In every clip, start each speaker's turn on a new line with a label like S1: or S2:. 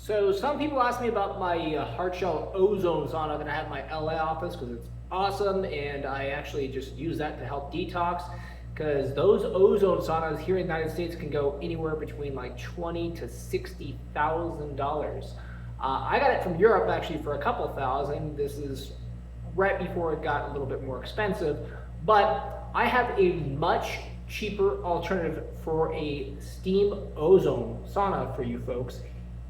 S1: So some people ask me about my hard shell ozone sauna that I have in my LA office because it's awesome, and I actually just use that to help detox. Because those ozone saunas here in the United States can go anywhere between like $20,000 to $60,000. I got it from Europe actually for a couple thousand. This is right before it got a little bit more expensive, but I have a much cheaper alternative for a steam ozone sauna for you folks,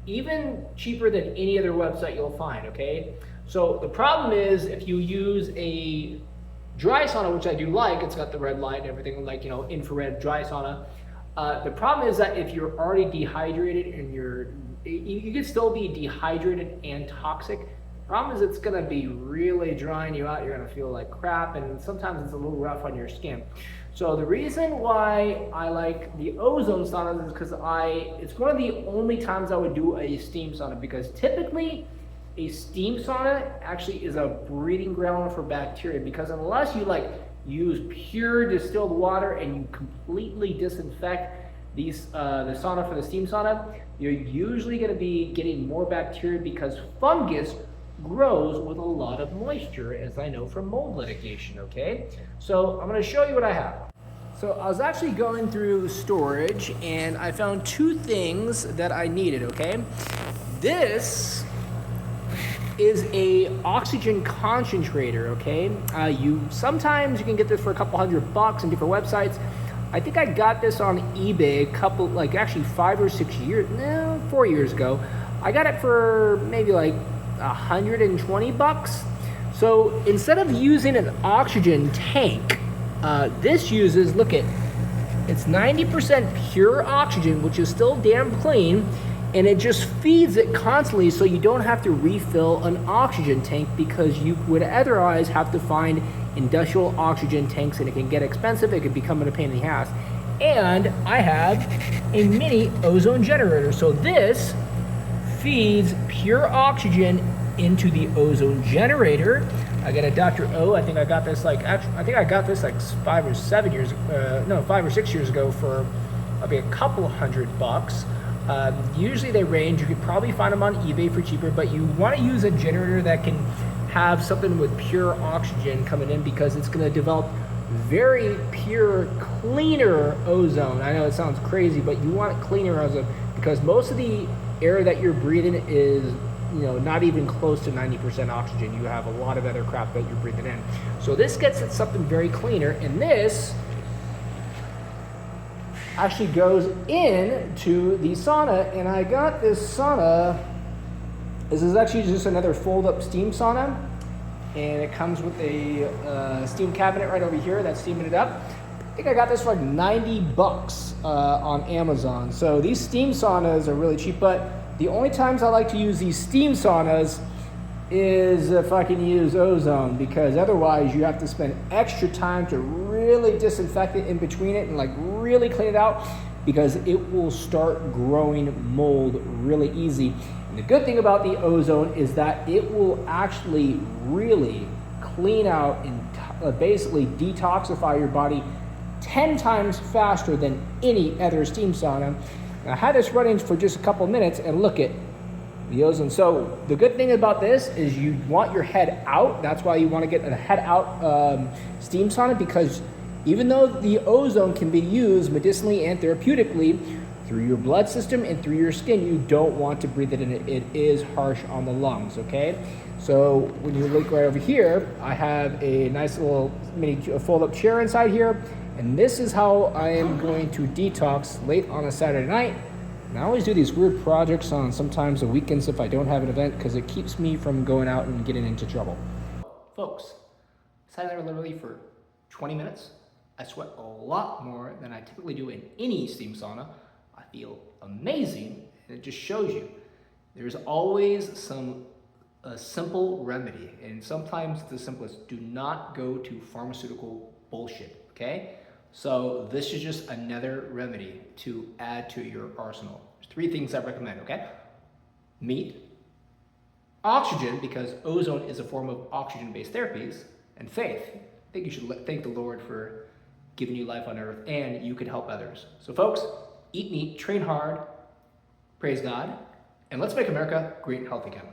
S1: even cheaper than any other website you'll find, okay? So the problem is if you use a dry sauna, which I do like, it's got the red light and everything, like, you know, infrared dry sauna. The problem is that if you're already dehydrated and you can still be dehydrated and toxic. The problem is it's gonna be really drying you out. You're gonna feel like crap, and sometimes it's a little rough on your skin. So the reason why I like the ozone saunas is because it's one of the only times I would do a steam sauna, because typically a steam sauna actually is a breeding ground for bacteria, because unless you like use pure distilled water and you completely disinfect the sauna for the steam sauna, you're usually going to be getting more bacteria because fungus grows with a lot of moisture, as I know from mold litigation, okay? So I'm going to show you what I have. So I was actually going through storage and I found two things that I needed, okay? This is a oxygen concentrator, okay? Sometimes you can get this for a couple $100 in different websites. I think I got this on eBay actually 4 years ago. I got it for maybe like $120. So instead of using an oxygen tank, this uses, it's 90% pure oxygen, which is still damn clean, and it just feeds it constantly, so you don't have to refill an oxygen tank, because you would otherwise have to find industrial oxygen tanks, and it can get expensive. It could become a pain in the ass. And I have a mini ozone generator. So this feeds pure oxygen into the ozone generator. I got a Dr. O. I think I got this like 5 or 6 years ago for maybe a couple $100. Usually they range. You could probably find them on eBay for cheaper, but you want to use a generator that can have something with pure oxygen coming in, because it's going to develop very pure, cleaner ozone. I know it sounds crazy, but you want cleaner ozone, because most of the air that you're breathing is, not even close to 90% oxygen. You have a lot of other crap that you're breathing in. So this gets at something very cleaner, and this actually goes into the sauna. And I got this sauna. This is actually just another fold-up steam sauna, and it comes with a steam cabinet right over here that's steaming it up. I think I got this for like $90 on Amazon. So these steam saunas are really cheap, but the only times I like to use these steam saunas is if I can use ozone, because otherwise you have to spend extra time to really disinfect it in between it and like really clean it out, because it will start growing mold really easy. And the good thing about the ozone is that it will actually really clean out and basically detoxify your body 10 times faster than any other steam sauna. And I had this running for just a couple minutes, and look at the ozone. So the good thing about this is you want your head out. That's why you want to get a head out steam sauna, because even though the ozone can be used medicinally and therapeutically through your blood system and through your skin, you don't want to breathe it in. It is harsh on the lungs, okay? So when you look right over here, I have a nice little mini fold-up chair inside here, and this is how I am going to detox late on a Saturday night. And I always do these weird projects on sometimes the weekends if I don't have an event, because it keeps me from going out and getting into trouble. Folks, I sat there literally for 20 minutes. I sweat a lot more than I typically do in any steam sauna. I feel amazing, and it just shows you there's always a simple remedy, and sometimes the simplest. Do not go to pharmaceutical bullshit, okay? So this is just another remedy to add to your arsenal. There's 3 things I recommend, okay? Meat, oxygen, because ozone is a form of oxygen-based therapies, and faith. I think you should thank the Lord for giving you life on earth, and you can help others. So folks, eat meat, train hard, praise God, And let's make America great and healthy again.